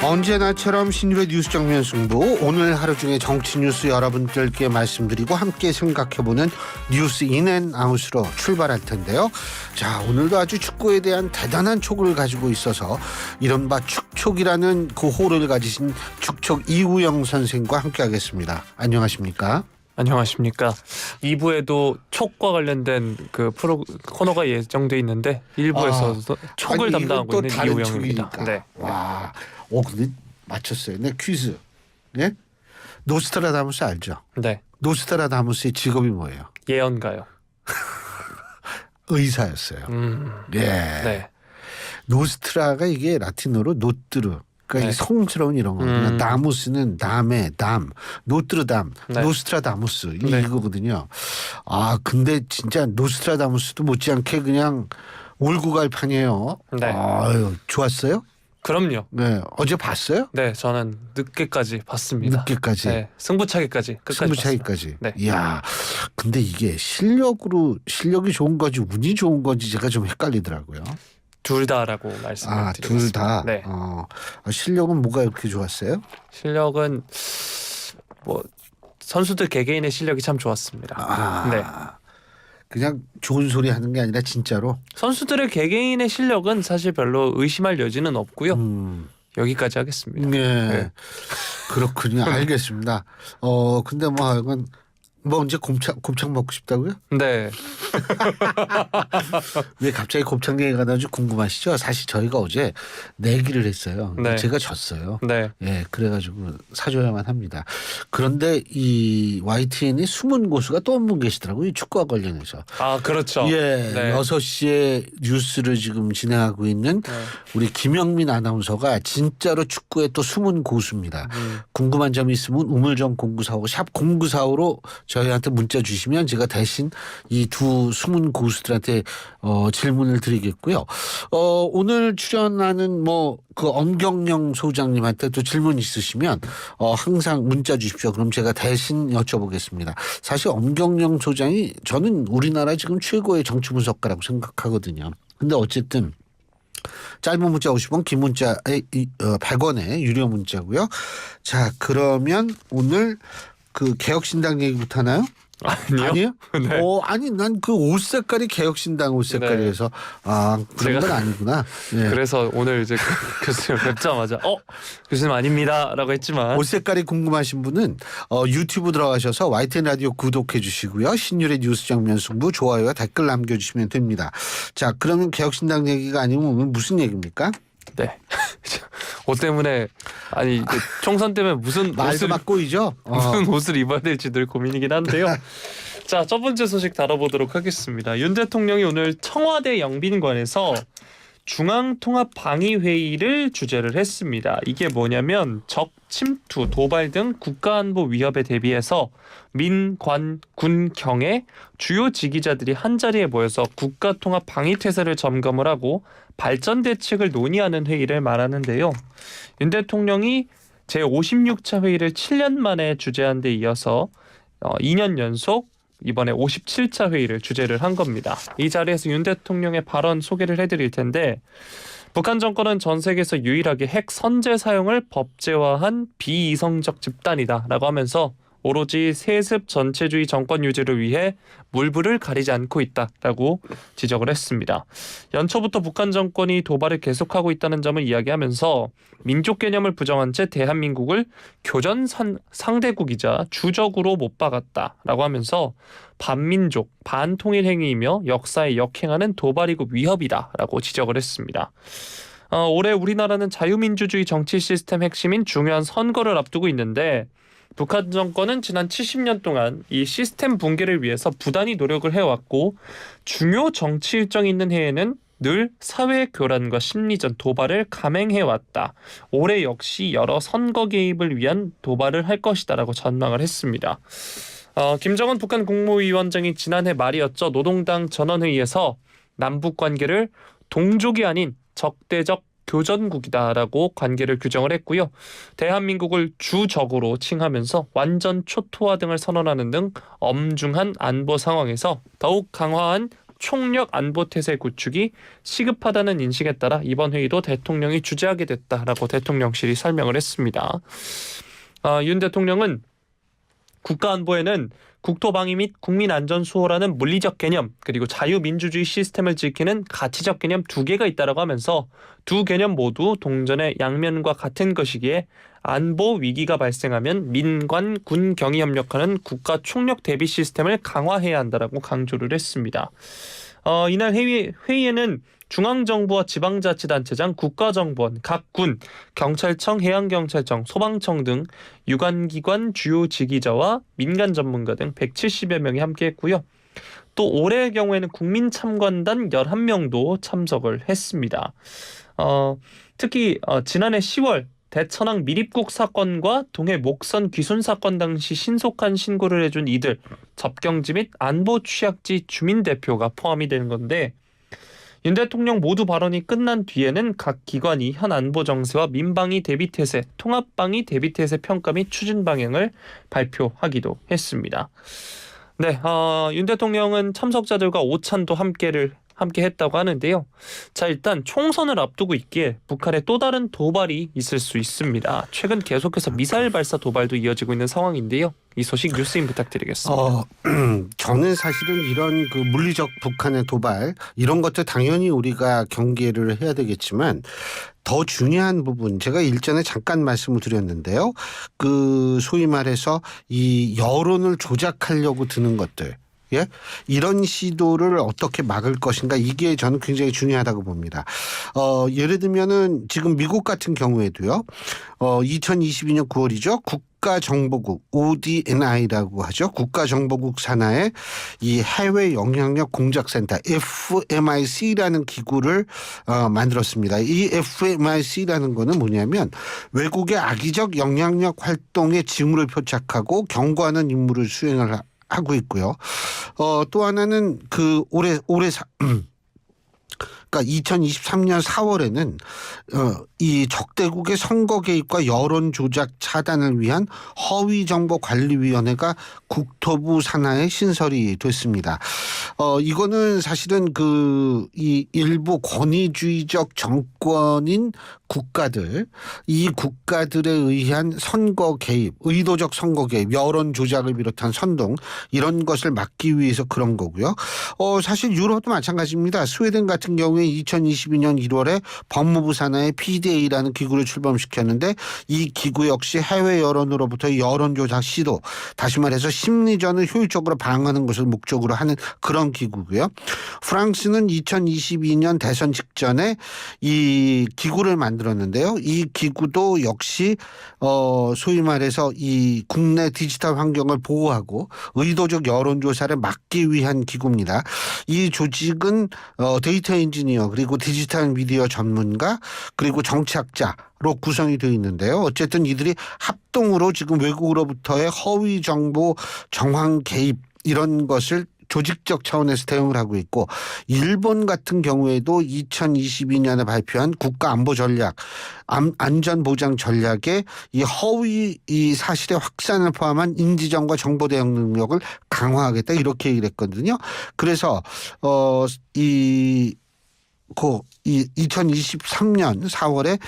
언제나처럼 신유의 뉴스 정면 승부, 오늘 하루 중에 정치 뉴스 여러분들께 말씀드리고 함께 생각해보는 뉴스 인앤아웃으로 출발할 텐데요. 자, 오늘도 아주 축구에 대한 대단한 촉을 가지고 있어서 이른바 축촉이라는 그 호를 가지신 축촉 이우영 선생과 함께 하겠습니다. 안녕하십니까? 안녕하십니까. 2부에도 촉과 관련된 그 코너가 예정돼 있는데 1부에서 촉을 담당하고 있는 이우영입니다. 네. 와, 근데 맞췄어요. 네, 퀴즈. 네? 노스트라다무스 알죠? 네. 노스트라다무스의 직업이 뭐예요? 예언가요. 의사였어요. 예. 네. 노스트라가 이게 라틴어로 노뜨르. 그러니까 네. 이 성스러운 이런 거. 나무스는 남의 담, 노트르담, 네. 노스트라다무스 네. 이거거든요. 아, 근데 진짜 노스트라다무스도 못지않게 그냥 울고 갈 판이에요. 네. 아유, 좋았어요? 그럼요. 네, 어제 봤어요? 네, 저는 늦게까지 봤습니다. 늦게까지. 네, 승부차기까지 끝까지 승부차기까지. 네. 이야, 근데 이게 실력이 좋은 건지 운이 좋은 건지 제가 좀 헷갈리더라고요. 둘 다라고 말씀을 드리겠습니다. 둘 다. 네. 실력은 뭐가 이렇게 좋았어요? 실력은 뭐 선수들 개개인의 실력이 참 좋았습니다. 네. 그냥 좋은 소리 하는 게 아니라 진짜로. 선수들의 개개인의 실력은 사실 별로 의심할 여지는 없고요. 여기까지 하겠습니다. 네. 그렇군요. 알겠습니다. 근데 뭐 하여간 뭐 언제 곱창 먹고 싶다고요? 네. 왜 갑자기 곱창 얘기가 나는지 궁금하시죠? 사실 저희가 어제 내기를 했어요. 네. 제가 졌어요. 네. 예, 그래가지고 사줘야만 합니다. 그런데 이 YTN이 숨은 고수가 또 한 분 계시더라고요. 이 축구와 관련해서. 아, 그렇죠. 예, 네. 6시에 뉴스를 지금 진행하고 있는 우리 김영민 아나운서가 진짜로 축구의 또 숨은 고수입니다. 궁금한 점이 있으면 우물정 0945 샵 0945로 저희한테 문자 주시면 제가 대신 이 두 숨은 고수들한테 질문을 드리겠고요. 오늘 출연하는 그 엄경영 소장님한테 또 질문 있으시면 항상 문자 주십시오. 그럼 제가 대신 여쭤보겠습니다. 사실 엄경영 소장이 저는 우리나라 지금 최고의 정치 분석가라고 생각하거든요. 근데 어쨌든 짧은 문자 50원, 긴 문자 100원의 유료 문자고요. 자, 그러면 오늘 그 개혁신당 얘기부터 하나요? 아니요? 네. 아니 난 그 옷 색깔이 개혁신당 옷 색깔이어서 그런 건 아니구나. 네. 그래서 오늘 이제 교수님 뵙자마자 교수님 아닙니다라고 했지만 옷 색깔이 궁금하신 분은 유튜브 들어가셔서 YTN 라디오 구독해 주시고요. 신율의 뉴스 정면 승부 좋아요와 댓글 남겨주시면 됩니다. 자, 그러면 개혁신당 얘기가 아니면 무슨 얘기입니까? 네. 옷 때문에 총선 때문에 무슨 말도 막 꼬이죠. 무슨 옷을 입어야 될지 늘 고민이긴 한데요. 자, 첫 번째 소식 다뤄보도록 하겠습니다. 윤 대통령이 오늘 청와대 영빈관에서 중앙통합방위회의를 주재를 했습니다. 이게 뭐냐면 적 침투, 도발 등 국가안보 위협에 대비해서 민, 관, 군, 경의 주요 지휘자들이 한자리에 모여서 국가통합방위태세를 점검을 하고 발전 대책을 논의하는 회의를 말하는데요. 윤 대통령이 제56차 회의를 7년 만에 주재한 데 이어서 2년 연속 이번에 57차 회의를 주재를 한 겁니다. 이 자리에서 윤 대통령의 발언 소개를 해드릴 텐데, 북한 정권은 전 세계에서 유일하게 핵 선제 사용을 법제화한 비이성적 집단이다라고 하면서 오로지 세습 전체주의 정권 유지를 위해 물불을 가리지 않고 있다라고 지적을 했습니다. 연초부터 북한 정권이 도발을 계속하고 있다는 점을 이야기하면서 민족 개념을 부정한 채 대한민국을 교전 상대국이자 주적으로 못 박았다라고 하면서 반민족, 반통일 행위이며 역사에 역행하는 도발이고 위협이다라고 지적을 했습니다. 올해 우리나라는 자유민주주의 정치 시스템 핵심인 중요한 선거를 앞두고 있는데, 북한 정권은 지난 70년 동안 이 시스템 붕괴를 위해서 부단히 노력을 해왔고, 중요 정치 일정이 있는 해에는 늘 사회 교란과 심리전 도발을 감행해왔다. 올해 역시 여러 선거 개입을 위한 도발을 할 것이다라고 전망을 했습니다. 김정은 북한 국무위원장이 지난해 말이었죠. 노동당 전원회의에서 남북 관계를 동족이 아닌 적대적 교전국이다라고 관계를 규정을 했고요. 대한민국을 주적으로 칭하면서 완전 초토화 등을 선언하는 등 엄중한 안보 상황에서 더욱 강화한 총력 안보 태세 구축이 시급하다는 인식에 따라 이번 회의도 대통령이 주재하게 됐다라고 대통령실이 설명을 했습니다. 윤 대통령은 국가안보에는 국토방위 및 국민안전수호라는 물리적 개념 그리고 자유민주주의 시스템을 지키는 가치적 개념 두 개가 있다라고 하면서 두 개념 모두 동전의 양면과 같은 것이기에 안보 위기가 발생하면 민관, 군, 경이 협력하는 국가 총력 대비 시스템을 강화해야 한다라고 강조를 했습니다. 이날 회의에는 중앙정부와 지방자치단체장, 국가정보원, 각 군, 경찰청, 해양경찰청, 소방청 등 유관기관 주요 지기자와 민간 전문가 등 170여 명이 함께했고요. 또 올해의 경우에는 국민참관단 11명도 참석을 했습니다. 특히 지난해 10월 대천항 밀입국 사건과 동해 목선 귀순 사건 당시 신속한 신고를 해준 이들, 접경지 및 안보 취약지 주민 대표가 포함이 되는 건데 윤 대통령 모두 발언이 끝난 뒤에는 각 기관이 현 안보 정세와 민방위 대비 태세, 통합방위 대비 태세 평가 및 추진 방향을 발표하기도 했습니다. 네, 윤 대통령은 참석자들과 오찬도 함께 했다고 하는데요. 자, 일단 총선을 앞두고 있기에 북한의 또 다른 도발이 있을 수 있습니다. 최근 계속해서 미사일 발사 도발도 이어지고 있는 상황인데요. 이 소식 뉴스인 부탁드리겠습니다. 저는 사실은 이런 그 물리적 북한의 도발 이런 것들 당연히 우리가 경계를 해야 되겠지만 더 중요한 부분 제가 일전에 잠깐 말씀을 드렸는데요. 그 소위 말해서 이 여론을 조작하려고 드는 것들. 예? 이런 시도를 어떻게 막을 것인가 이게 저는 굉장히 중요하다고 봅니다. 예를 들면은 지금 미국 같은 경우에도요. 2022년 9월이죠. 국가정보국 ODNI라고 하죠. 국가정보국 산하의 이 해외 영향력 공작센터 FMIC라는 기구를 만들었습니다. 이 FMIC라는 거는 뭐냐면 외국의 악의적 영향력 활동에 징후를 표착하고 경고하는 임무를 수행을 하고 있고요. 또 하나는 그러니까 2023년 4월에는 이 적대국의 선거 개입과 여론 조작 차단을 위한 허위정보관리위원회가 국토부 산하에 신설이 됐습니다. 이거는 사실은 이 일부 권위주의적 정권인 국가들, 이 국가들에 의한 선거 개입, 의도적 선거 개입, 여론 조작을 비롯한 선동 이런 것을 막기 위해서 그런 거고요. 사실 유럽도 마찬가지입니다. 스웨덴 같은 경우에 2022년 1월에 법무부 산하의 PDA라는 기구를 출범시켰는데 이 기구 역시 해외 여론으로부터 여론 조작 시도, 다시 말해서 심리전을 효율적으로 방어하는 것을 목적으로 하는 그런 기구고요. 프랑스는 2022년 대선 직전에 이 기구를 만들었는데요. 이 기구도 역시 소위 말해서 이 국내 디지털 환경을 보호하고 의도적 여론조사를 막기 위한 기구입니다. 이 조직은 데이터 엔지니어 그리고 디지털 미디어 전문가 그리고 정치학자로 구성이 되어 있는데요. 어쨌든 이들이 합동으로 지금 외국으로부터의 허위 정보 정황 개입 이런 것을 조직적 차원에서 대응을 하고 있고 일본 같은 경우에도 2022년에 발표한 국가안보 전략, 안전보장 전략에 이 허위 이 사실의 확산을 포함한 인지정과 정보 대응 능력을 강화하겠다 이렇게 얘기를 했거든요. 그래서 2023년 4월에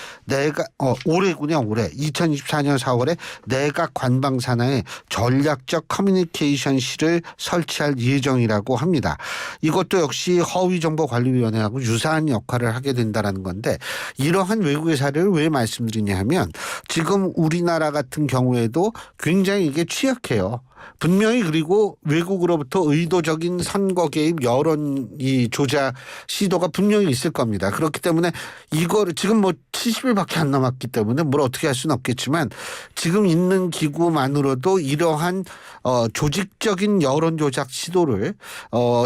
올해군요. 올해 2024년 4월에 내각 관방 산하에 전략적 커뮤니케이션실을 설치할 예정이라고 합니다. 이것도 역시 허위정보관리위원회하고 유사한 역할을 하게 된다는 건데 이러한 외국의 사례를 왜 말씀드리냐 하면 지금 우리나라 같은 경우에도 굉장히 이게 취약해요. 분명히 그리고 외국으로부터 의도적인 선거 개입 여론 이 조작 시도가 분명히 있을 겁니다. 그렇기 때문에 이거를 지금 70일밖에 안 남았기 때문에 뭘 어떻게 할 수는 없겠지만 지금 있는 기구만으로도 이러한 조직적인 여론 조작 시도를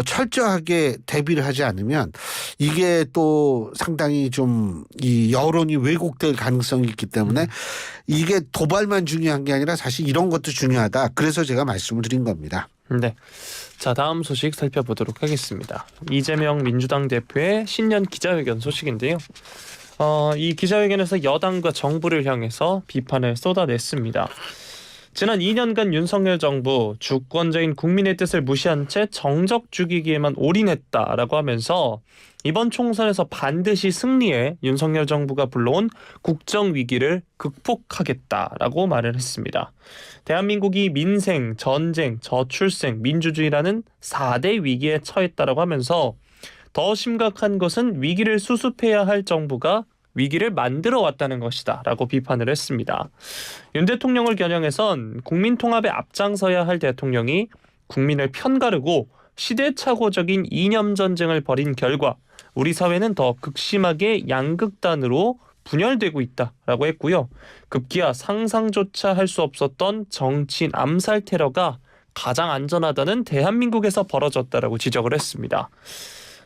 철저하게 대비를 하지 않으면 이게 또 상당히 좀 이 여론이 왜곡될 가능성이 있기 때문에 이게 도발만 중요한 게 아니라 사실 이런 것도 중요하다. 그래서 제가 말씀을 드린 겁니다. 네. 자, 다음 소식 살펴보도록 하겠습니다. 이재명 민주당 대표의 신년 기자회견 소식인데요. 이 기자회견에서 여당과 정부를 향해서 비판을 쏟아냈습니다. 지난 2년간 윤석열 정부 주권자인 국민의 뜻을 무시한 채 정적 죽이기에만 올인했다라고 하면서 이번 총선에서 반드시 승리해 윤석열 정부가 불러온 국정 위기를 극복하겠다라고 말을 했습니다. 대한민국이 민생, 전쟁, 저출생, 민주주의라는 4대 위기에 처했다라고 하면서 더 심각한 것은 위기를 수습해야 할 정부가 위기를 만들어 왔다는 것이다 라고 비판을 했습니다. 윤 대통령을 겨냥해선 국민 통합에 앞장서야 할 대통령이 국민을 편가르고 시대착오적인 이념 전쟁을 벌인 결과 우리 사회는 더 극심하게 양극단으로 분열되고 있다라고 했고요. 급기야 상상조차 할 수 없었던 정치인 암살 테러가 가장 안전하다는 대한민국에서 벌어졌다라고 지적을 했습니다.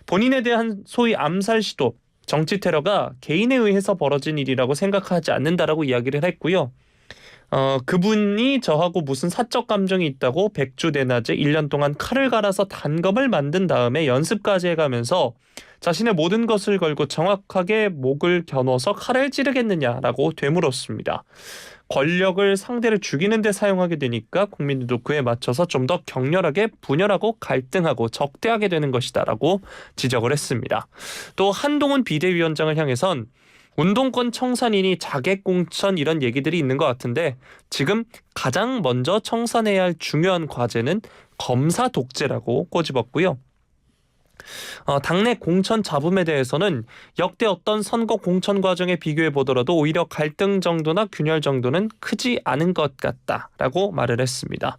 본인에 대한 소위 암살 시도, 정치 테러가 개인에 의해서 벌어진 일이라고 생각하지 않는다라고 이야기를 했고요. 그분이 저하고 무슨 사적 감정이 있다고 백주대낮에 1년 동안 칼을 갈아서 단검을 만든 다음에 연습까지 해가면서 자신의 모든 것을 걸고 정확하게 목을 겨눠서 칼을 찌르겠느냐라고 되물었습니다. 권력을 상대를 죽이는 데 사용하게 되니까 국민들도 그에 맞춰서 좀 더 격렬하게 분열하고 갈등하고 적대하게 되는 것이다라고 지적을 했습니다. 또 한동훈 비대위원장을 향해선 운동권 청산이니 자객공천 이런 얘기들이 있는 것 같은데 지금 가장 먼저 청산해야 할 중요한 과제는 검사 독재라고 꼬집었고요. 당내 공천 잡음에 대해서는 역대 어떤 선거 공천 과정에 비교해 보더라도 오히려 갈등 정도나 균열 정도는 크지 않은 것 같다라고 말을 했습니다.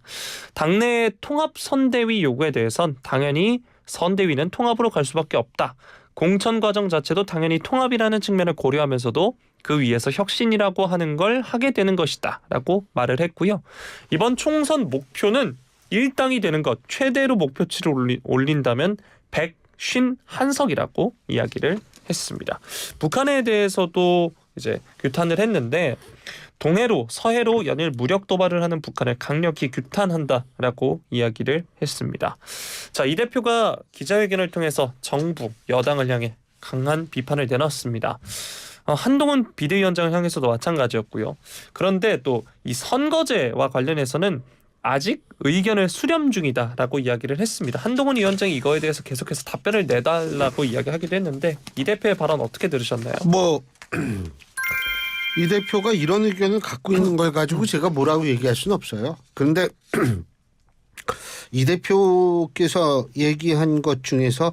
당내 통합 선대위 요구에 대해선 당연히 선대위는 통합으로 갈 수밖에 없다. 공천 과정 자체도 당연히 통합이라는 측면을 고려하면서도 그 위에서 혁신이라고 하는 걸 하게 되는 것이다 라고 말을 했고요. 이번 총선 목표는 일당이 되는 것, 최대로 목표치를 올린다면 151석이라고 이야기를 했습니다. 북한에 대해서도 이제 규탄을 했는데 동해로 서해로 연일 무력 도발을 하는 북한을 강력히 규탄한다라고 이야기를 했습니다. 자, 이 대표가 기자회견을 통해서 정부, 여당을 향해 강한 비판을 내놨습니다. 한동훈 비대위원장을 향해서도 마찬가지였고요. 그런데 또 이 선거제와 관련해서는 아직 의견을 수렴 중이다라고 이야기를 했습니다. 한동훈 위원장이 이거에 대해서 계속해서 답변을 내달라고 이야기하기도 했는데 이 대표의 발언 어떻게 들으셨나요? 이 대표가 이런 의견을 갖고 있는 걸 가지고 제가 뭐라고 얘기할 수는 없어요. 그런데 이 대표께서 얘기한 것 중에서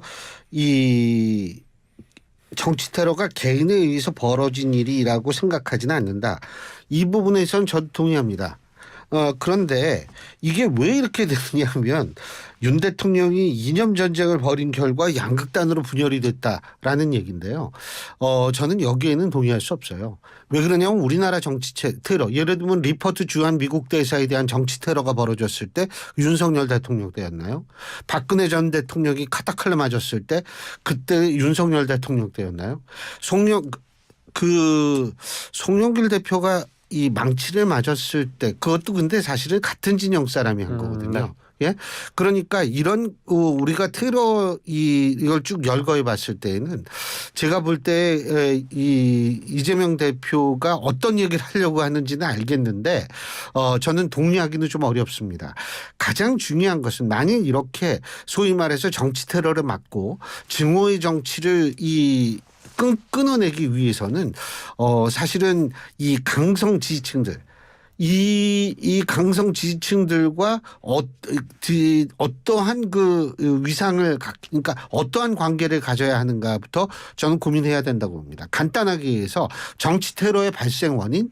이 정치 테러가 개인에 의해서 벌어진 일이라고 생각하지는 않는다. 이 부분에선 저도 동의합니다. 그런데 이게 왜 이렇게 되느냐 하면 윤 대통령이 이념 전쟁을 벌인 결과 양극단으로 분열이 됐다라는 얘기인데요. 저는 여기에는 동의할 수 없어요. 왜 그러냐면 우리나라 정치 테러, 예를 들면 리퍼트 주한 미국 대사에 대한 정치 테러가 벌어졌을 때 윤석열 대통령 때였나요? 박근혜 전 대통령이 카타칼로 맞았을 때 그때 윤석열 대통령 때였나요? 송영길 대표가 이 망치를 맞았을 때 그것도 근데 사실은 같은 진영 사람이 한 거거든요. 예, 그러니까 이런 우리가 테러 이걸 쭉 열거해 봤을 때에는 제가 볼 때 이재명 대표가 어떤 얘기를 하려고 하는지는 알겠는데 저는 동의하기는 좀 어렵습니다. 가장 중요한 것은 만약 이렇게 소위 말해서 정치 테러를 막고 증오의 정치를 끊어내기 위해서는 사실은 이 강성 지지층들 이 강성 지지층들과 어떠한 그 위상을 그러니까 어떠한 관계를 가져야 하는가부터 저는 고민해야 된다고 봅니다. 간단하게 해서 정치 테러의 발생 원인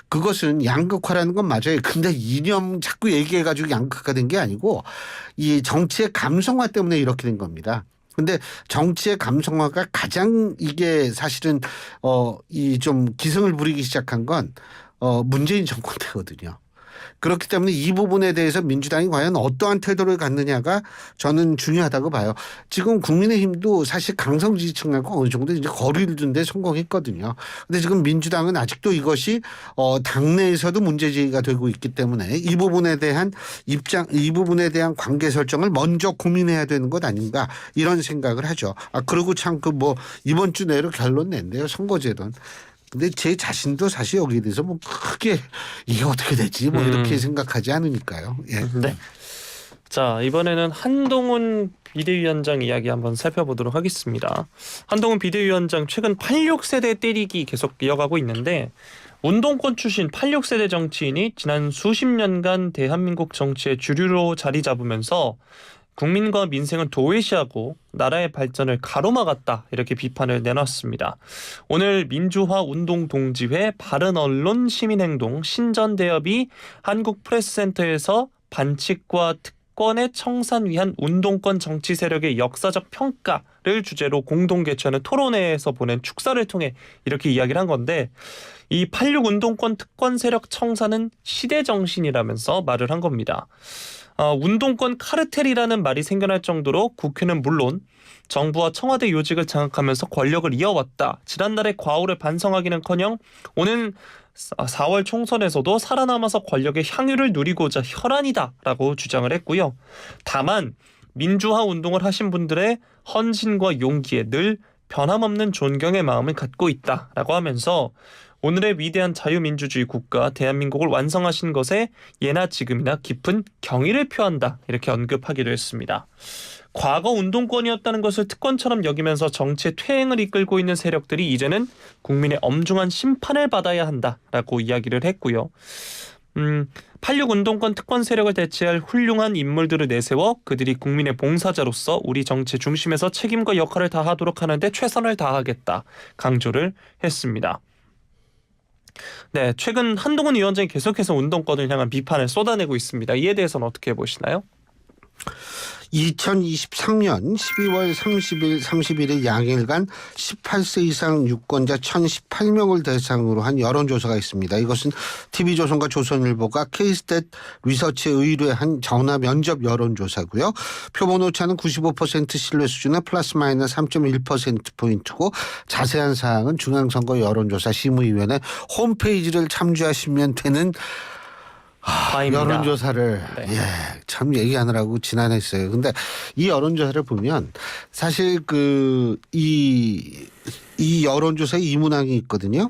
그것은 양극화라는 건 맞아요. 근데 이념 자꾸 얘기해가지고 양극화된 게 아니고 이 정치의 감성화 때문에 이렇게 된 겁니다. 근데 정치의 감성화가 가장 이게 사실은 이 좀 기승을 부리기 시작한 건 문재인 정권 때거든요. 그렇기 때문에 이 부분에 대해서 민주당이 과연 어떠한 태도를 갖느냐가 저는 중요하다고 봐요. 지금 국민의힘도 사실 강성 지지층하고 어느 정도 이제 거리를 둔 데 성공했거든요. 근데 지금 민주당은 아직도 이것이 당내에서도 문제제기가 되고 있기 때문에 이 부분에 대한 이 부분에 대한 관계 설정을 먼저 고민해야 되는 것 아닌가 이런 생각을 하죠. 그리고 참 이번 주 내로 결론 낸대요. 선거제도는. 근데 제 자신도 사실 여기에 대해서 뭐 크게 이게 어떻게 되지 뭐 이렇게 생각하지 않으니까요. 예. 네. 자, 이번에는 한동훈 비대위원장 이야기 한번 살펴보도록 하겠습니다. 한동훈 비대위원장 최근 86세대 때리기 계속 이어가고 있는데 운동권 출신 86세대 정치인이 지난 수십 년간 대한민국 정치의 주류로 자리 잡으면서 국민과 민생을 도외시하고 나라의 발전을 가로막았다 이렇게 비판을 내놨습니다. 오늘 민주화 운동동지회 바른언론 시민행동 신전대협이 한국프레스센터에서 반칙과 특권의 청산 위한 운동권 정치 세력의 역사적 평가를 주제로 공동 개최하는 토론회에서 보낸 축사를 통해 이렇게 이야기를 한 건데 이 86 운동권 특권 세력 청산은 시대 정신이라면서 말을 한 겁니다. 운동권 카르텔이라는 말이 생겨날 정도로 국회는 물론 정부와 청와대 요직을 장악하면서 권력을 이어왔다. 지난날의 과오를 반성하기는커녕 오는 4월 총선에서도 살아남아서 권력의 향유를 누리고자 혈안이다라고 주장을 했고요. 다만 민주화 운동을 하신 분들의 헌신과 용기에 늘 변함없는 존경의 마음을 갖고 있다라고 하면서 오늘의 위대한 자유민주주의 국가 대한민국을 완성하신 것에 예나 지금이나 깊은 경의를 표한다 이렇게 언급하기도 했습니다. 과거 운동권이었다는 것을 특권처럼 여기면서 정치의 퇴행을 이끌고 있는 세력들이 이제는 국민의 엄중한 심판을 받아야 한다라고 이야기를 했고요. 86 운동권 특권 세력을 대체할 훌륭한 인물들을 내세워 그들이 국민의 봉사자로서 우리 정치 중심에서 책임과 역할을 다하도록 하는데 최선을 다하겠다 강조를 했습니다. 네, 최근 한동훈 위원장이 계속해서 운동권을 향한 비판을 쏟아내고 있습니다. 이에 대해서는 어떻게 보시나요? 2023년 12월 30일 양일간 18세 이상 유권자 1018명을 대상으로 한 여론조사가 있습니다. 이것은 TV조선과 조선일보가 K-스탯 리서치에 의뢰한 전화 면접 여론조사고요. 표본 오차는 95% 신뢰 수준의 플러스 마이너스 3.1%포인트고 자세한 사항은 중앙선거 여론조사 심의위원회 홈페이지를 참조하시면 되는 여론조사를 네. 참 얘기하느라고 지난했어요. 근데 이 여론조사를 보면 사실 이 여론조사에 이 문항이 있거든요.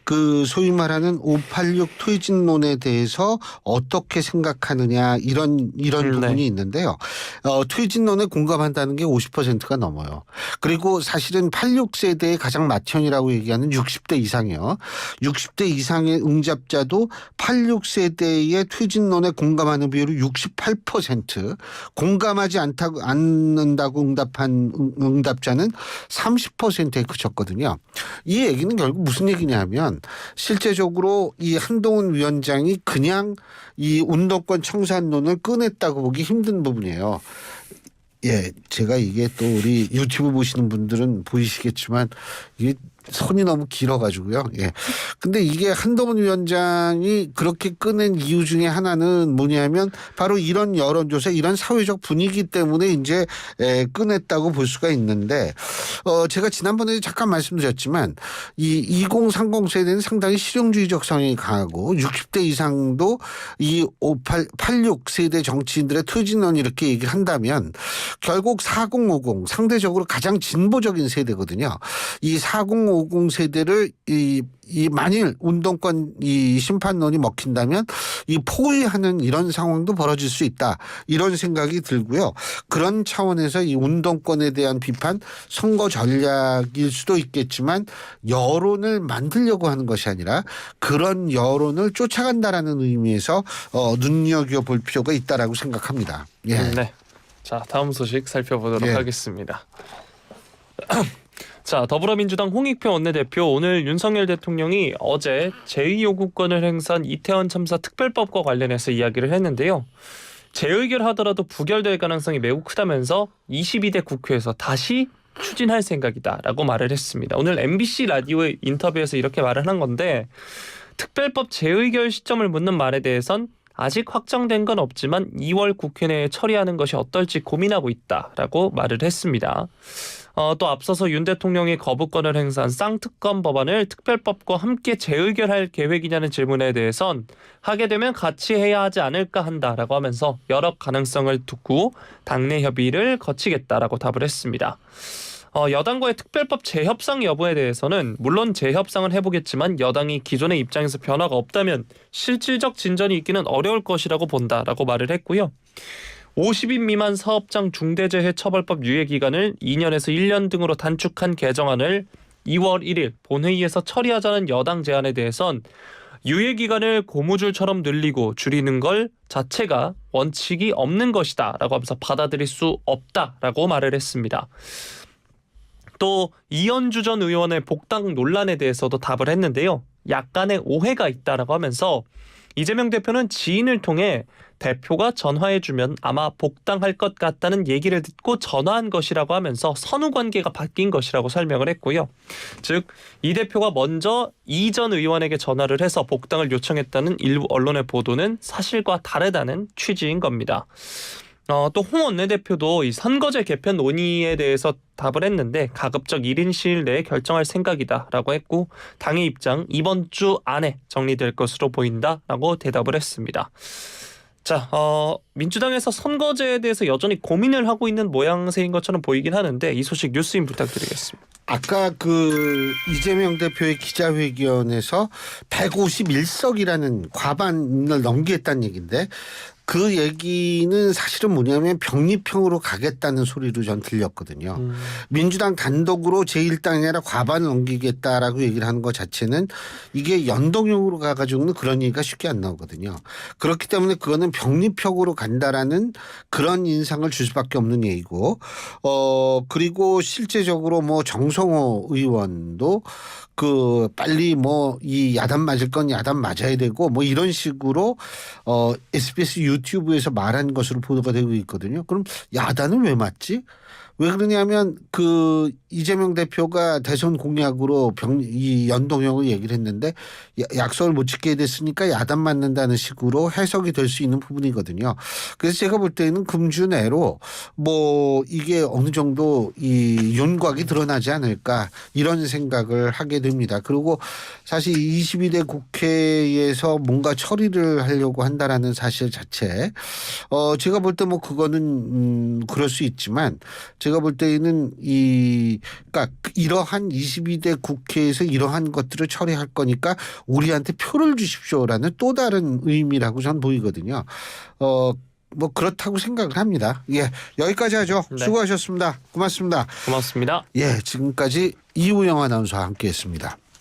그 소위 말하는 586 퇴진론에 대해서 어떻게 생각하느냐 이런 부분이 있는데요. 퇴진론에 공감한다는 게 50%가 넘어요. 그리고 사실은 86세대의 가장 맏형이라고 얘기하는 60대 이상이요. 60대 이상의 응답자도 86세대의 퇴진론에 공감하는 비율이 68%, 공감하지 않는다고 응답한 응답자는 30%에 그쳤거든요. 이 얘기는 결국 무슨 얘기냐면 실제적으로 이 한동훈 위원장이 그냥 이 운동권 청산론을 꺼냈다고 보기 힘든 부분이에요. 예, 제가 이게 또 우리 유튜브 보시는 분들은 보이시겠지만 이게 손이 너무 길어가지고요. 예. 근데 이게 한동훈 위원장이 그렇게 꺼낸 이유 중에 하나는 뭐냐면 바로 이런 여론조사, 이런 사회적 분위기 때문에 이제 꺼냈다고 볼 수가 있는데, 제가 지난번에 잠깐 말씀드렸지만 이 2030 세대는 상당히 실용주의적 성향이 강하고 60대 이상도 이 86 세대 정치인들의 퇴진론 이렇게 얘기를 한다면 결국 4050 상대적으로 가장 진보적인 세대거든요. 이 4050 세대를 이 만일 운동권 이 심판론이 먹힌다면 이 포위하는 이런 상황도 벌어질 수 있다. 이런 생각이 들고요. 그런 차원에서 이 운동권에 대한 비판 선거 전략일 수도 있겠지만 여론을 만들려고 하는 것이 아니라 그런 여론을 쫓아간다라는 의미에서 눈여겨볼 필요가 있다라고 생각합니다. 예. 네. 자, 다음 소식 살펴보도록 하겠습니다. 자, 더불어민주당 홍익표 원내대표 오늘 윤석열 대통령이 어제 제2요구권을 행사한 이태원 참사 특별법과 관련해서 이야기를 했는데요. 재의결하더라도 부결될 가능성이 매우 크다면서 22대 국회에서 다시 추진할 생각이다라고 말을 했습니다. 오늘 MBC 라디오의 인터뷰에서 이렇게 말을 한 건데 특별법 재의결 시점을 묻는 말에 대해선 아직 확정된 건 없지만 2월 국회 내에 처리하는 것이 어떨지 고민하고 있다라고 말을 했습니다. 또 앞서서 윤 대통령이 거부권을 행사한 쌍특검 법안을 특별법과 함께 재의결할 계획이냐는 질문에 대해선 하게 되면 같이 해야 하지 않을까 한다라고 하면서 여러 가능성을 두고 당내 협의를 거치겠다라고 답을 했습니다. 여당과의 특별법 재협상 여부에 대해서는 물론 재협상은 해보겠지만 여당이 기존의 입장에서 변화가 없다면 실질적 진전이 있기는 어려울 것이라고 본다라고 말을 했고요. 50인 미만 사업장 중대재해처벌법 유예기간을 2년에서 1년 등으로 단축한 개정안을 2월 1일 본회의에서 처리하자는 여당 제안에 대해선 유예기간을 고무줄처럼 늘리고 줄이는 걸 자체가 원칙이 없는 것이다 라고 하면서 받아들일 수 없다라고 말을 했습니다. 또 이현주 전 의원의 복당 논란에 대해서도 답을 했는데요. 약간의 오해가 있다라고 하면서 이재명 대표는 지인을 통해 대표가 전화해주면 아마 복당할 것 같다는 얘기를 듣고 전화한 것이라고 하면서 선후 관계가 바뀐 것이라고 설명을 했고요. 즉, 이 대표가 먼저 이 전 의원에게 전화를 해서 복당을 요청했다는 일부 언론의 보도는 사실과 다르다는 취지인 겁니다. 또 홍 원내대표도 이 선거제 개편 논의에 대해서 답을 했는데 가급적 1인 시일 내에 결정할 생각이다라고 했고 당의 입장 이번 주 안에 정리될 것으로 보인다라고 대답을 했습니다. 자, 민주당에서 선거제에 대해서 여전히 고민을 하고 있는 모양새인 것처럼 보이긴 하는데 이 소식 뉴스인 부탁드리겠습니다. 아까 그 이재명 대표의 기자회견에서 151석이라는 과반을 넘기겠다는 얘기인데 그 얘기는 사실은 뭐냐면 병립형으로 가겠다는 소리로 전 들렸거든요. 민주당 단독으로 제1당이 아니라 과반을 넘기겠다라고 얘기를 하는 것 자체는 이게 연동형으로 가가지고는 그런 얘기가 쉽게 안 나오거든요. 그렇기 때문에 그거는 병립형으로 간다라는 그런 인상을 줄 수밖에 없는 얘기고 그리고 실제적으로 뭐 정성호 의원도 그 빨리 뭐 이 야단 맞을 건 야단 맞아야 되고 뭐 이런 식으로 SBS 유튜브에서 말한 것으로 보도가 되고 있거든요. 그럼 야단은 왜 맞지? 왜 그러냐면 그 이재명 대표가 대선 공약으로 이 연동형을 얘기를 했는데 약속을 못 지키게 됐으니까 야단 맞는다는 식으로 해석이 될 수 있는 부분이거든요. 그래서 제가 볼 때는 금주 내로 뭐 이게 어느 정도 이 윤곽이 드러나지 않을까 이런 생각을 하게 됩니다. 그리고 사실 22대 국회에서 뭔가 처리를 하려고 한다라는 사실 자체 제가 볼 때 뭐 그거는 그럴 수 있지만 제가 볼 때는 그러니까 이러한 22대 국회에서 이러한 것들을 처리할 거니까 우리한테 표를 주십시오라는 또 다른 의미라고 저는 보이거든요. 뭐 그렇다고 생각을 합니다. 예, 여기까지 하죠. 네. 수고하셨습니다. 고맙습니다. 고맙습니다. 예, 지금까지 이우영 아나운서와 함께했습니다.